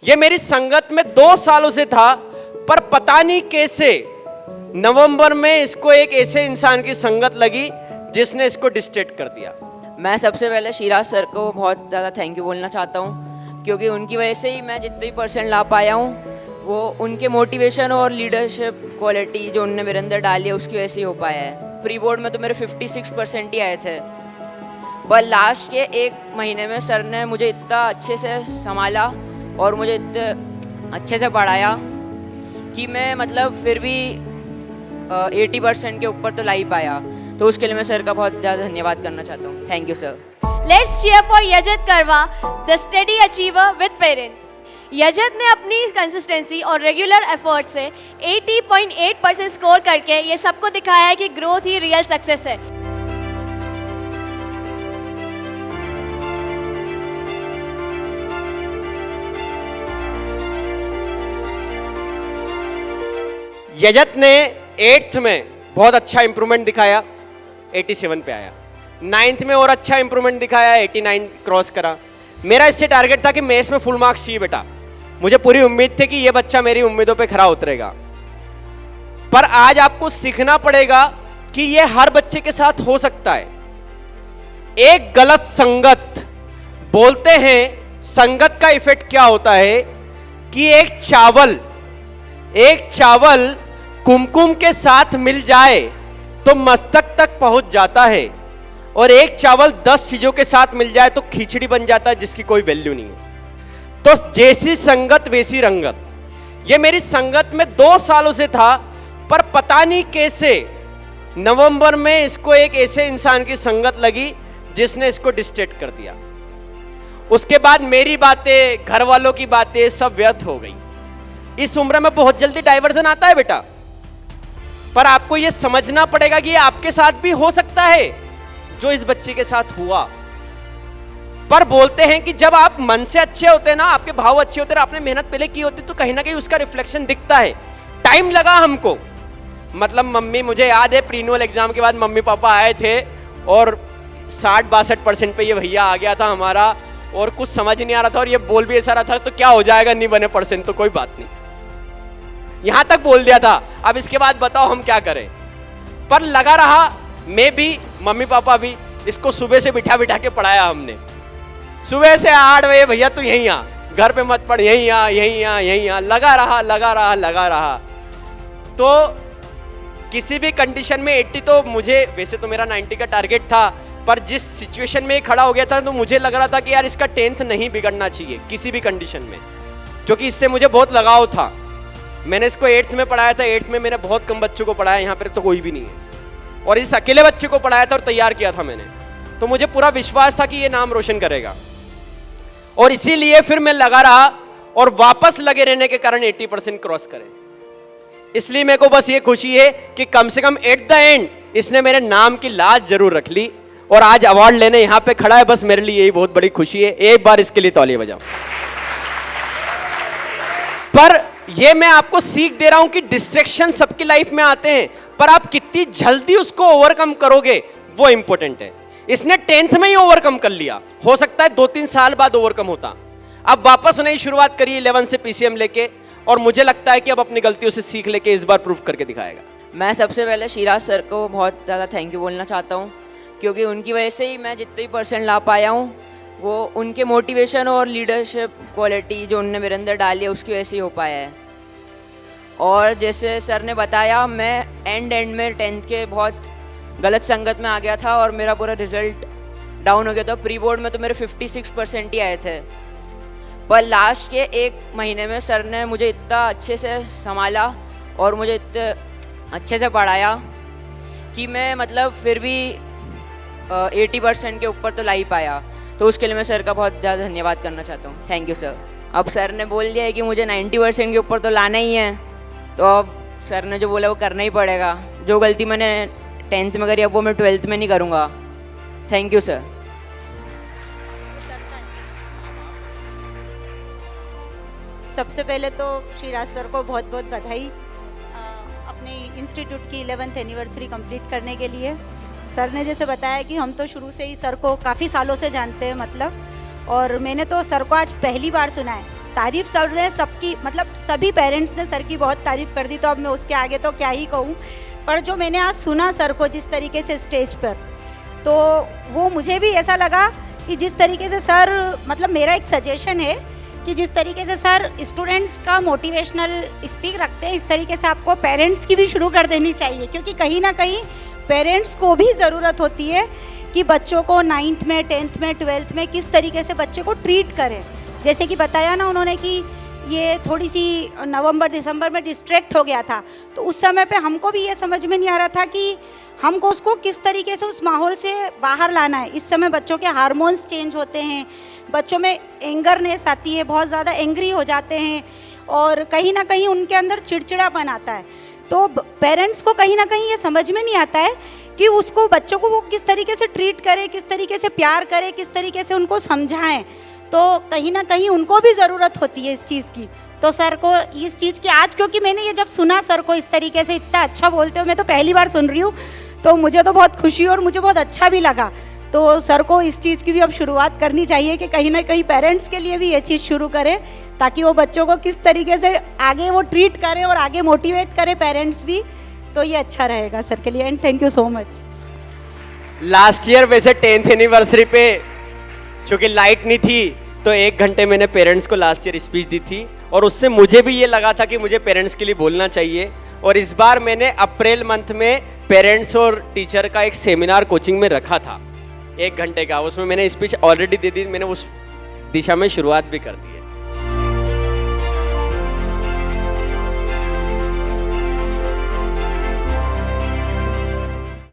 ये मेरी संगत में 2 सालों से था, पर पता नहीं कैसे नवंबर में इसको एक ऐसे इंसान की संगत लगी जिसने इसको डिस्ट्रैक्ट कर दिया। मैं सबसे पहले शिराज सर को बहुत ज़्यादा थैंक यू बोलना चाहता हूँ, क्योंकि उनकी वजह से ही मैं जितने भी परसेंट ला पाया हूँ वो उनके मोटिवेशन और लीडरशिप क्वालिटी जो उनने मेरे अंदर डाली है उसकी वजह से ही हो पाया है। प्री बोर्ड में तो मेरे 56% ही आए थे, पर लास्ट के 1 महीने में सर ने मुझे इतना अच्छे से संभाला और मुझे इतने अच्छे से पढ़ाया कि मैं मतलब फिर भी 80% के ऊपर तो ला ही पाया। तो उसके लिए मैं सर का बहुत ज़्यादा धन्यवाद करना चाहता हूँ। Thank you sir. Let's cheer for Yajat Karwa, the steady achiever with parents. यजत ने अपनी कंसिस्टेंसी और रेगुलर एफर्ट से 80.8% स्कोर करके ये सबको दिखाया है कि ग्रोथ ही रियल सक्सेस है। यजत ने 8th में बहुत अच्छा इंप्रूवमेंट दिखाया, 87 पे आया। 9th में और अच्छा इंप्रूवमेंट दिखाया, 89 क्रॉस करा। मेरा इससे टारगेट था कि मैं इसमें फुल मार्क्स चाहिए बेटा। मुझे पूरी उम्मीद थी कि ये बच्चा मेरी उम्मीदों पे खरा उतरेगा। पर आज आपको सीखना पड़ेगा कि ये हर बच्चे के साथ हो सकता है। एक गलत संगत, बोलते हैं संगत का इफेक्ट क्या होता है कि एक चावल कुमकुम के साथ मिल जाए तो मस्तक तक पहुंच जाता है, और एक चावल 10 चीजों के साथ मिल जाए तो खिचड़ी बन जाता है जिसकी कोई वैल्यू नहीं है। तो जैसी संगत वैसी रंगत। ये मेरी संगत में 2 सालों से था, पर पता नहीं कैसे नवंबर में इसको एक ऐसे इंसान की संगत लगी जिसने इसको डिस्ट्रैक्ट कर दिया। उसके बाद मेरी बातें, घर वालों की बातें सब व्यर्थ हो गई। इस उम्र में बहुत जल्दी डाइवर्जन आता है बेटा, पर आपको यह समझना पड़ेगा कि ये आपके साथ भी हो सकता है जो इस बच्चे के साथ हुआ। पर बोलते हैं कि जब आप मन से अच्छे होते हैं ना, आपके भाव अच्छे होते हैं, आपने मेहनत पहले की होती तो कहीं ना कहीं उसका रिफ्लेक्शन दिखता है। टाइम लगा हमको, मतलब मम्मी, मुझे याद है प्रीनोल एग्जाम के बाद मम्मी पापा आए थे और 60-62% पे ये भैया आ गया था हमारा, और कुछ समझ नहीं आ रहा था और ये बोल भी ऐसा रहा था तो क्या हो जाएगा, नहीं बने परसेंट तो कोई बात नहीं, यहां तक बोल दिया था। अब इसके बाद बताओ हम क्या करें। पर लगा रहा, मैं भी, मम्मी पापा भी, इसको सुबह से बिठा बिठा के पढ़ाया हमने। सुबह से 8 बजे भैया तू यहीं आ, घर पे मत पढ़, यहीं आ यहीं आ यहीं आ, लगा रहा। तो किसी भी कंडीशन में 80, तो मुझे वैसे तो मेरा 90 का टारगेट था, पर जिस सिचुएशन में खड़ा हो गया था तो मुझे लग रहा था कि यार इसका 10th नहीं बिगड़ना चाहिए किसी भी कंडीशन में, क्योंकि इससे मुझे बहुत लगाव था। मैंने इसको 8th में पढ़ाया था। 8th में मैंने बहुत कम बच्चों को पढ़ाया, यहाँ पर तो कोई भी नहीं है, और इस अकेले बच्चे को पढ़ाया था और तैयार किया था मैंने। तो मुझे पूरा विश्वास था कि ये नाम रोशन करेगा, और इसीलिए फिर मैं लगा रहा, और वापस लगे रहने के कारण 80% क्रॉस करे। इसलिए मेरे को बस ये खुशी है कि कम से कम एट द एंड इसने मेरे नाम की लाज जरूर रख ली, और आज अवार्ड लेने यहाँ पे खड़ा है। बस मेरे लिए यही बहुत बड़ी खुशी है। एक बार इसके लिए तालियां बजाओ। पर ये मैं आपको सीख दे रहा हूं कि डिस्ट्रैक्शन सबकी लाइफ में आते हैं, पर आप कितनी जल्दी उसको ओवरकम करोगे वो इंपॉर्टेंट है। इसने 10th में ही ओवरकम कर लिया, हो सकता है 2-3 साल बाद ओवरकम होता। अब वापस नई शुरुआत करिए 11 से पीसीएम लेके, और मुझे लगता है कि अब अपनी गलतियों से सीख लेके इस बार प्रूव करके दिखाएगा। मैं सबसे पहले शिराज सर को बहुत ज़्यादा थैंक यू बोलना चाहता हूँ, क्योंकि उनकी वजह से ही मैं जितने भी परसेंट ला पाया हूँ वो उनके मोटिवेशन और लीडरशिप क्वालिटी जो उनने मेरे अंदर डाली है उसकी वजह से ही हो पाया है। और जैसे सर ने बताया, मैं एंड में 10th के बहुत गलत संगत में आ गया था और मेरा पूरा रिजल्ट डाउन हो गया था। प्री बोर्ड में तो मेरे 56% ही आए थे, पर लास्ट के 1 महीने में सर ने मुझे इतना अच्छे से संभाला और मुझे इतने अच्छे से पढ़ाया कि मैं मतलब फिर भी 80% के ऊपर तो ला ही पाया। तो उसके लिए मैं सर का बहुत ज़्यादा धन्यवाद करना चाहता हूँ। Thank you sir. अब सर ने बोल दिया है कि मुझे 90% के ऊपर तो लाना ही है, तो अब सर ने जो बोला वो करना ही पड़ेगा। जो गलती मैंने 10th में करी अब वो मैं 12th में नहीं करूँगा। Thank you sir. सबसे पहले तो शिराज सर को बहुत बहुत बधाई अपने इंस्टीट्यूट की 11th एनिवर्सरी कंप्लीट करने के लिए। सर ने जैसे बताया कि हम तो शुरू से ही सर को काफ़ी सालों से जानते हैं मतलब, और मैंने तो सर को आज पहली बार सुना है। तारीफ सर ने सबकी, मतलब सभी पेरेंट्स ने सर की बहुत तारीफ कर दी, तो अब मैं उसके आगे तो क्या ही कहूँ। पर जो मैंने आज सुना सर को जिस तरीके से स्टेज पर, तो वो मुझे भी ऐसा लगा कि जिस तरीके से सर, मतलब मेरा एक सजेशन है कि जिस तरीके से सर स्टूडेंट्स का मोटिवेशनल स्पीक रखते हैं, इस तरीके से आपको पेरेंट्स की भी शुरू कर देनी चाहिए, क्योंकि कहीं ना कहीं पेरेंट्स को भी ज़रूरत होती है कि बच्चों को 9th में, 10th में, 12th में किस तरीके से बच्चे को ट्रीट करें। जैसे कि बताया ना उन्होंने कि ये थोड़ी सी नवंबर दिसंबर में डिस्ट्रैक्ट हो गया था, तो उस समय पे हमको भी ये समझ में नहीं आ रहा था कि हमको उसको किस तरीके से उस माहौल से बाहर लाना है। इस समय बच्चों के हार्मोन्स चेंज होते हैं, बच्चों में एंगरनेस आती है, बहुत ज़्यादा एंग्री हो जाते हैं और कहीं ना कहीं उनके अंदर चिड़चिड़ापन आता है। तो पेरेंट्स को कहीं ना कहीं ये समझ में नहीं आता है कि उसको, बच्चों को वो किस तरीके से ट्रीट करे, किस तरीके से प्यार करे, किस तरीके से उनको समझाएं। तो कहीं ना कहीं उनको भी ज़रूरत होती है इस चीज़ की। तो सर को इस चीज़ की आज, क्योंकि मैंने ये जब सुना सर को इस तरीके से इतना अच्छा बोलते हो, मैं तो पहली बार सुन रही हूँ, तो मुझे तो बहुत खुशी और मुझे बहुत अच्छा भी लगा। तो सर को इस चीज़ की भी अब शुरुआत करनी चाहिए कि कहीं ना कहीं पेरेंट्स के लिए भी ये चीज़ शुरू करें, ताकि वो बच्चों को किस तरीके से आगे वो ट्रीट करें और आगे मोटिवेट करें पेरेंट्स भी। तो ये अच्छा रहेगा सर के लिए। And thank you so much. Last year वैसे 10th एनिवर्सरी पे चूँकि लाइट नहीं थी, तो 1 घंटे मैंने पेरेंट्स को लास्ट ईयर स्पीच दी थी और उससे मुझे भी ये लगा था कि मुझे पेरेंट्स के लिए बोलना चाहिए। और इस बार मैंने अप्रैल मंथ में पेरेंट्स और टीचर का एक सेमिनार कोचिंग में रखा था 1 घंटे का, उसमें मैंने स्पीच ऑलरेडी दे दी, मैंने उस दिशा में शुरुआत भी कर दी।